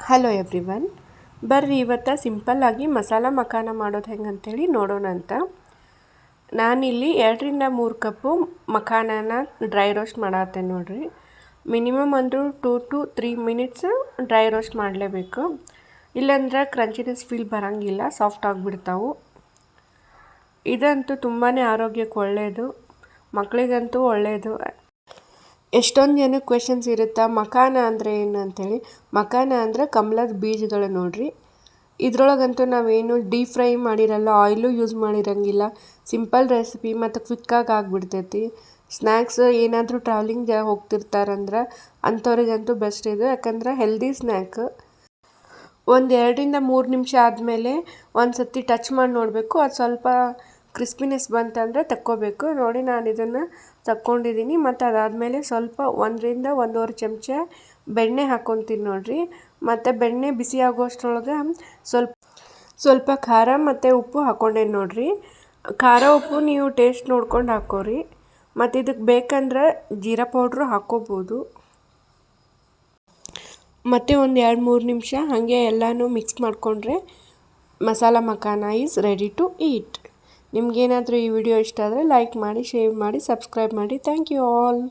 Hello everyone, ಬರ್ರಿ ಇವತ್ತು ಸಿಂಪಲ್ಲಾಗಿ ಮಸಾಲ ಮಖಾನ ಮಾಡೋದು ಹೆಂಗೆ ಅಂತೇಳಿ ನೋಡೋಣ ಅಂತ. ನಾನಿಲ್ಲಿ 2-3 ಕಪ್ಪು ಮಖಾನನ ಡ್ರೈ ರೋಸ್ಟ್ ಮಾಡತ್ತೇನೆ ನೋಡ್ರಿ. ಮಿನಿಮಮ್ ಒಂದು 2 to 3 ಮಿನಿಟ್ಸ್ ಡ್ರೈ ರೋಸ್ಟ್ ಮಾಡಲೇಬೇಕು, ಇಲ್ಲಾಂದ್ರೆ ಕ್ರಂಚಿನೆಸ್ ಫೀಲ್ ಬರೋಂಗಿಲ್ಲ, ಸಾಫ್ಟ್ ಆಗಿಬಿಡ್ತಾವು. ಇದಂತೂ ತುಂಬಾ ಆರೋಗ್ಯಕ್ಕೆ ಒಳ್ಳೆಯದು, ಮಕ್ಕಳಿಗಂತೂ ಒಳ್ಳೆಯದು. ಎಷ್ಟೊಂದು ಜನಕ್ಕೆ ಕ್ವೆಶನ್ಸ್ ಇರುತ್ತೆ, ಮಖಾನ ಅಂದರೆ ಏನು ಅಂತೇಳಿ. ಮಖಾನ ಅಂದರೆ ಕಮಲದ ಬೀಜಗಳು ನೋಡ್ರಿ. ಇದ್ರೊಳಗಂತೂ ನಾವೇನು ಡೀಪ್ ಫ್ರೈ ಮಾಡಿರಲ್ಲ, ಆಯಿಲು ಯೂಸ್ ಮಾಡಿರಂಗಿಲ್ಲ. ಸಿಂಪಲ್ ರೆಸಿಪಿ ಮತ್ತು ಕ್ವಿಕ್ಕಾಗಿ ಆಗಿಬಿಡ್ತೈತಿ. ಸ್ನ್ಯಾಕ್ಸ್ ಏನಾದರೂ ಟ್ರಾವೆಲಿಂಗ್ ಹೋಗ್ತಿರ್ತಾರಂದ್ರೆ ಅಂಥವ್ರಿಗಂತೂ ಬೆಸ್ಟ್ ಇದು, ಯಾಕಂದ್ರೆ ಹೆಲ್ದಿ ಸ್ನ್ಯಾಕ್. ಒಂದು 2-3 ನಿಮಿಷ ಆದಮೇಲೆ ಒಂದು ಸತಿ ಟಚ್ ಮಾಡಿ ನೋಡಬೇಕು, ಅದು ಸ್ವಲ್ಪ ಕ್ರಿಸ್ಪಿನೆಸ್ ಬಂತಂದರೆ ತಕ್ಕೋಬೇಕು. ನೋಡಿ ನಾನು ಇದನ್ನು ತಕ್ಕೊಂಡಿದ್ದೀನಿ. ಮತ್ತು ಅದಾದಮೇಲೆ ಸ್ವಲ್ಪ 1-1.5 ಚಮಚ ಬೆಣ್ಣೆ ಹಾಕ್ಕೊತೀನಿ ನೋಡಿರಿ. ಮತ್ತು ಬೆಣ್ಣೆ ಬಿಸಿ ಆಗೋಷ್ಟರೊಳಗೆ ಸ್ವಲ್ಪ ಖಾರ ಮತ್ತು ಉಪ್ಪು ಹಾಕ್ಕೊಂಡೇನಿ ನೋಡಿರಿ. ಖಾರ ಉಪ್ಪು ನೀವು ಟೇಸ್ಟ್ ನೋಡ್ಕೊಂಡು ಹಾಕ್ಕೋರಿ. ಮತ್ತು ಇದಕ್ಕೆ ಬೇಕಂದ್ರೆ ಜೀರಾ ಪೌಡ್ರು ಹಾಕ್ಕೋಬೋದು. ಮತ್ತು ಒಂದು 2-3 ನಿಮಿಷ ಹಾಗೆ ಎಲ್ಲನೂ ಮಿಕ್ಸ್ ಮಾಡಿಕೊಂಡ್ರೆ masala makhana is ready to eat. ನಿಮಗೇನಾದರೂ ಈ ವಿಡಿಯೋ ಇಷ್ಟ ಆದರೆ ಲೈಕ್ ಮಾಡಿ, ಶೇರ್ ಮಾಡಿ, ಸಬ್ಸ್ಕ್ರೈಬ್ ಮಾಡಿ. Thank you all.